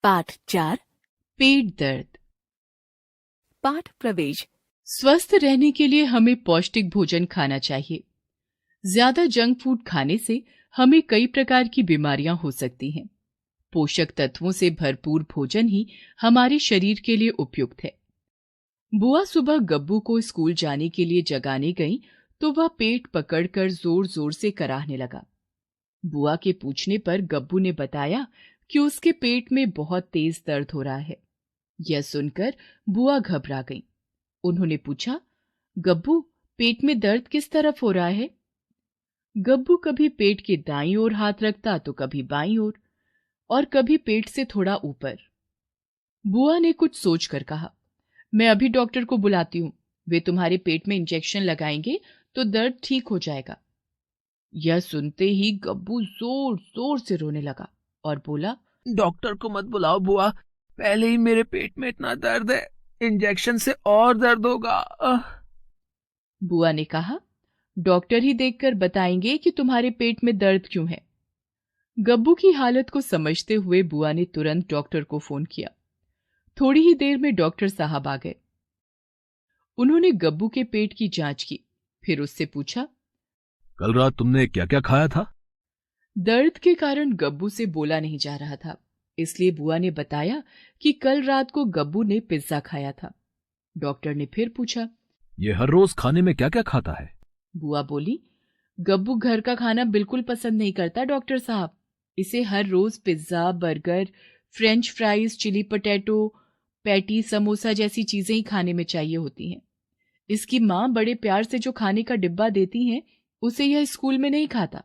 पाठ 4 पेट दर्द। पाठ प्रवेश। स्वस्थ रहने के लिए हमें पौष्टिक भोजन खाना चाहिए। ज्यादा जंक फूड खाने से हमें कई प्रकार की बीमारियां हो सकती हैं। पोषक तत्वों से भरपूर भोजन ही हमारे शरीर के लिए उपयुक्त है। बुआ सुबह गब्बू को स्कूल जाने के लिए जगाने गईं तो वह पेट पकड़कर जोर जोर से कराहने लगा। बुआ के पूछने पर गब्बू ने बताया कि उसके पेट में बहुत तेज दर्द हो रहा है। यह सुनकर बुआ घबरा गईं। उन्होंने पूछा, गब्बू, पेट में दर्द किस तरफ हो रहा है? गब्बू कभी पेट के दाईं ओर हाथ रखता तो कभी बाईं ओर और कभी पेट से थोड़ा ऊपर। बुआ ने कुछ सोचकर कहा, मैं अभी डॉक्टर को बुलाती हूँ। वे तुम्हारे पेट में इंजेक्शन लगाएंगे तो दर्द ठीक हो जाएगा। यह सुनते ही गब्बू जोर जोर से रोने लगा और बोला, डॉक्टर को मत बुलाओ बुआ, पहले ही मेरे पेट में इतना दर्द है, इंजेक्शन से और दर्द होगा। बुआ ने कहा, डॉक्टर ही देखकर बताएंगे कि तुम्हारे पेट में दर्द क्यों है। गब्बू की हालत को समझते हुए बुआ ने तुरंत डॉक्टर को फोन किया। थोड़ी ही देर में डॉक्टर साहब आ गए। उन्होंने गब्बू के पेट की जांच की, फिर उससे पूछा, कल रात तुमने क्या क्या खाया था? दर्द के कारण गब्बू से बोला नहीं जा रहा था, इसलिए बुआ ने बताया कि कल रात को गब्बू ने पिज्जा खाया था। डॉक्टर ने फिर पूछा, ये हर रोज खाने में क्या क्या खाता है? बुआ बोली, गब्बू घर का खाना बिल्कुल पसंद नहीं करता डॉक्टर साहब। इसे हर रोज pizza, burger, french fries, chilli potato, patty, samosa जैसी चीजें ही खाने में चाहिए होती हैं। इसकी माँ बड़े प्यार से जो खाने का डिब्बा देती हैं, उसे यह स्कूल में नहीं खाता।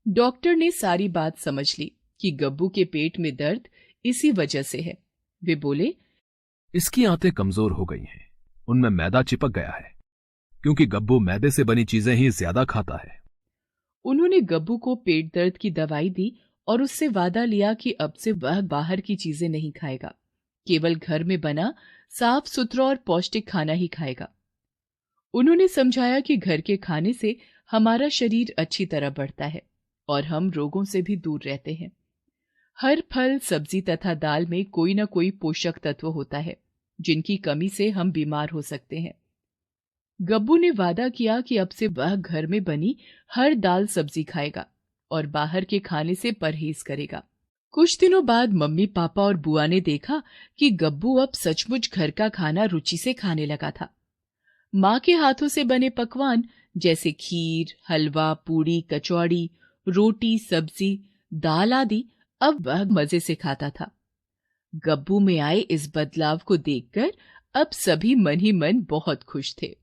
डॉक्टर ने सारी बात समझ ली कि गब्बू के पेट में दर्द इसी वजह से है। वे बोले, इसकी आंतें कमजोर हो गई हैं, उनमें मैदा चिपक गया है, क्योंकि गब्बू मैदे से बनी चीजें ही ज्यादा खाता है। उन्होंने गब्बू को पेट दर्द की दवाई दी और उससे वादा लिया कि अब से वह बाहर की चीजें नहीं खाएगा, केवल घर में बना साफ सुथरा और पौष्टिक खाना ही खाएगा। उन्होंने समझाया कि घर के खाने से हमारा शरीर अच्छी तरह बढ़ता है और हम रोगों से भी दूर रहते हैं। हर फल, सब्जी तथा दाल में कोई ना कोई पोषक तत्व होता है, जिनकी कमी से हम बीमार हो सकते हैं। गब्बू ने वादा किया कि अब से वह घर में बनी हर दाल सब्जी खाएगा और बाहर के खाने से परहेज करेगा। कुछ दिनों बाद मम्मी, पापा और बुआ ने देखा कि गब्बू अब सचमुच घर का खाना रुचि से खाने लगा था। माँ के हाथों से बने पकवान जैसे खीर, हलवा, पूड़ी, कचौड़ी, रोटी, सब्जी, दाल आदि अब वह मजे से खाता था। गब्बू में आए इस बदलाव को देखकर अब सभी मन ही मन बहुत खुश थे।